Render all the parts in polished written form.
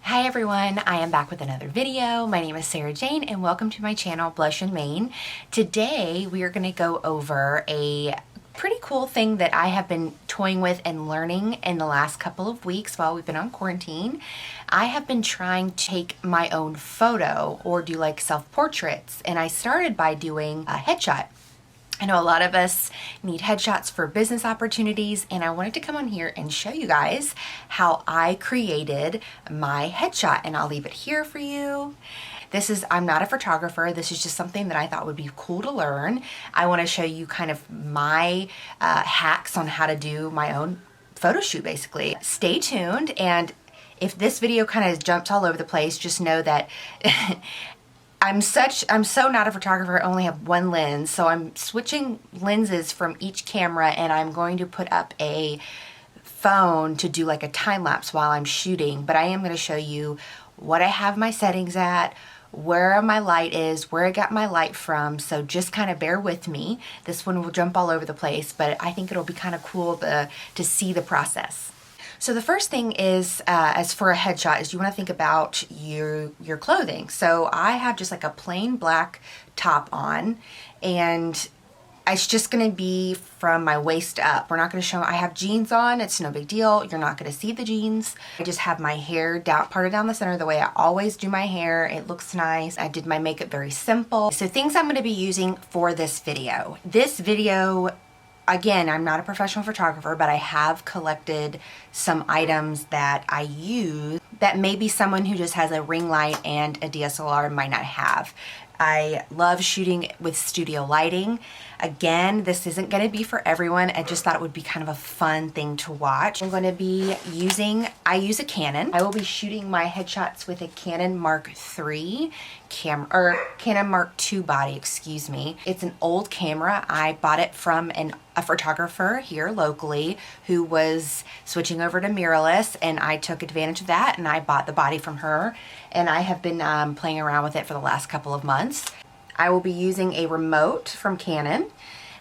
Hi everyone, I am back with another video. My name is Sarah Jane and welcome to my channel Blush and Mane. Today we are going to go over a pretty cool thing that I have been toying with and learning in the last couple of weeks while we've been on quarantine. I have been trying to take my own photo or do like self-portraits, and I started by doing a headshot. I know a lot of us need headshots for business opportunities, and I wanted to come on here and show you guys how I created my headshot, and I'll leave it here for you. I'm not a photographer. This is just something that I thought would be cool to learn. I want to show you kind of my hacks on how to do my own photo shoot, basically. Stay tuned, and if this video kind of jumps all over the place, just know that I'm so not a photographer. I only have one lens, so I'm switching lenses from each camera, and I'm going to put up a phone to do like a time lapse while I'm shooting. But I am going to show you what I have my settings at, where my light is, where I got my light from. So just kind of bear with me. This one will jump all over the place, but I think it'll be kind of cool to see the process. So the first thing is, as for a headshot, is you want to think about your clothing. So I have just like a plain black top on, and it's just going to be from my waist up. We're not going to show, I have jeans on. It's no big deal. You're not going to see the jeans. I just have my hair parted down the center the way I always do my hair. It looks nice. I did my makeup very simple. So things I'm going to be using for this video. Again, I'm not a professional photographer, but I have collected some items that I use that maybe someone who just has a ring light and a DSLR might not have. I love shooting with studio lighting. Again, this isn't going to be for everyone. I just thought it would be kind of a fun thing to watch. I'm going to be I use a Canon. I will be shooting my headshots with a Canon Mark III camera, or Canon Mark II body, excuse me. It's an old camera. I bought it from a photographer here locally who was switching over to mirrorless, and I took advantage of that and I bought the body from her, and I have been playing around with it for the last couple of months. I will be using a remote from Canon.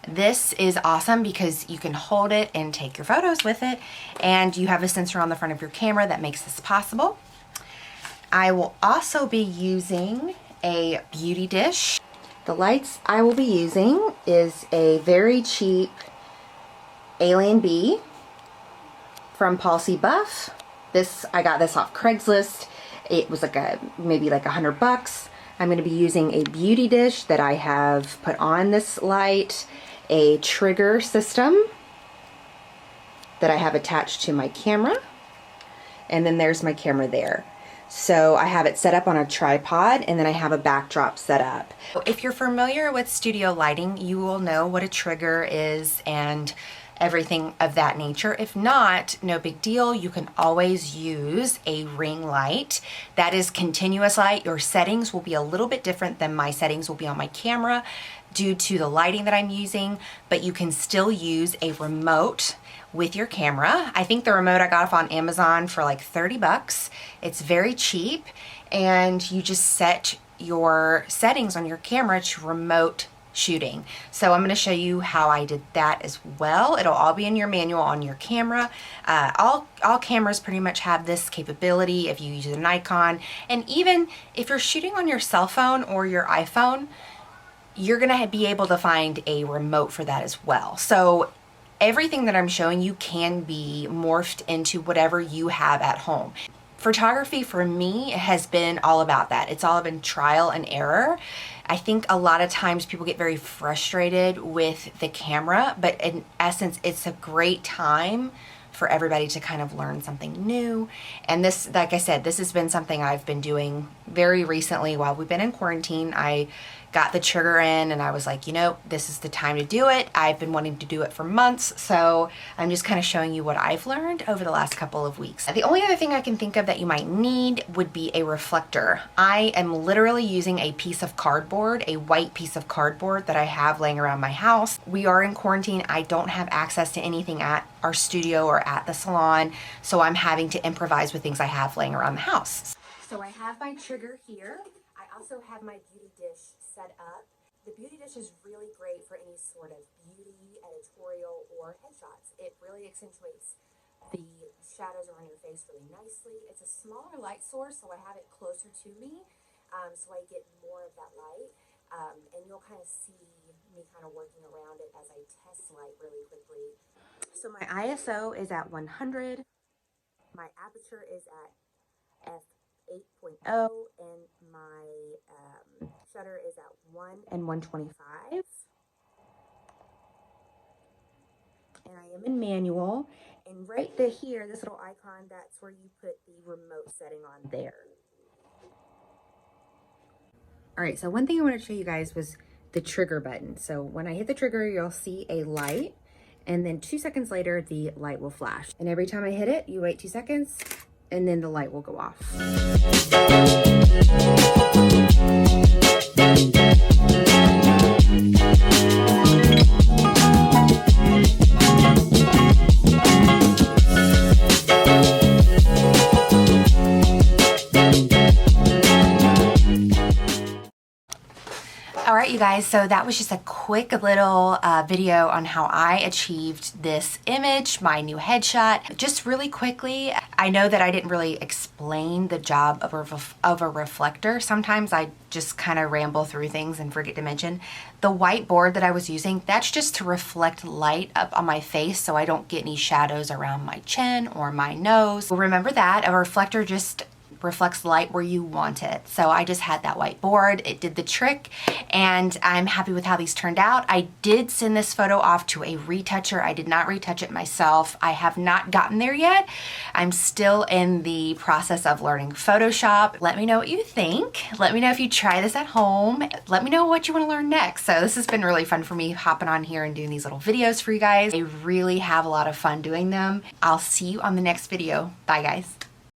This is awesome because you can hold it and take your photos with it, and you have a sensor on the front of your camera that makes this possible. I will also be using a beauty dish. The lights I will be using is a very cheap Alien Bee from Paul C. Buff. I got this off Craigslist. It was maybe like $100. I'm going to be using a beauty dish that I have put on this light, a trigger system that I have attached to my camera, and then there's my camera there. So I have it set up on a tripod, and then I have a backdrop set up. If you're familiar with studio lighting, you will know what a trigger is and everything of that nature. If not, no big deal. You can always use a ring light. That is continuous light. Your settings will be a little bit different than my settings will be on my camera due to the lighting that I'm using, but you can still use a remote with your camera. I think the remote I got off on Amazon for like $30. It's very cheap, and you just set your settings on your camera to remote shooting. So I'm going to show you how I did that as well. It'll all be in your manual on your camera. All cameras pretty much have this capability if you use a Nikon, and even if you're shooting on your cell phone or your iPhone, you're going to be able to find a remote for that as well. So everything that I'm showing you can be morphed into whatever you have at home. Photography for me has been all about that. It's all been trial and error. I think a lot of times people get very frustrated with the camera, but in essence, it's a great time for everybody to kind of learn something new. And this, like I said, this has been something I've been doing very recently while we've been in quarantine. I got the trigger in and I was like, this is the time to do it. I've been wanting to do it for months, so I'm just kind of showing you what I've learned over the last couple of weeks. The only other thing I can think of that you might need would be a reflector. I am literally using a piece of cardboard, a white piece of cardboard that I have laying around my house. We are in quarantine. I don't have access to anything at our studio or at the salon, so I'm having to improvise with things I have laying around the house. So I have my trigger here. I also have my beauty dish set up. The beauty dish is really great for any sort of beauty, editorial, or headshots. It really accentuates the shadows around your face really nicely. It's a smaller light source, so I have it closer to me, so I get more of that light. And you'll kind of see me kind of working around it as I test light really quickly. So my ISO is at 100. My aperture is at f8.0, and my shutter is at 1 and 125. And I am in manual. And right here, this little icon, that's where you put the remote setting on there. All right, so one thing I wanted to show you guys was the trigger button. So when I hit the trigger, you'll see a light, and then 2 seconds later, the light will flash. And every time I hit it, you wait 2 seconds, and then the light will go off. All right, you guys, so that was just a quick little video on how I achieved this image, my new headshot. Just really quickly, I know that I didn't really explain the job of a reflector. Sometimes I just kind of ramble through things and forget to mention. The white board that I was using, that's just to reflect light up on my face so I don't get any shadows around my chin or my nose. Well, remember that, a reflector just reflects light where you want it. So I just had that white board. It did the trick, and I'm happy with how these turned out. I did send this photo off to a retoucher. I did not retouch it myself. I have not gotten there yet. I'm still in the process of learning Photoshop. Let me know what you think. Let me know if you try this at home. Let me know what you want to learn next. So this has been really fun for me, hopping on here and doing these little videos for you guys. I really have a lot of fun doing them. I'll see you on the next video. Bye, guys.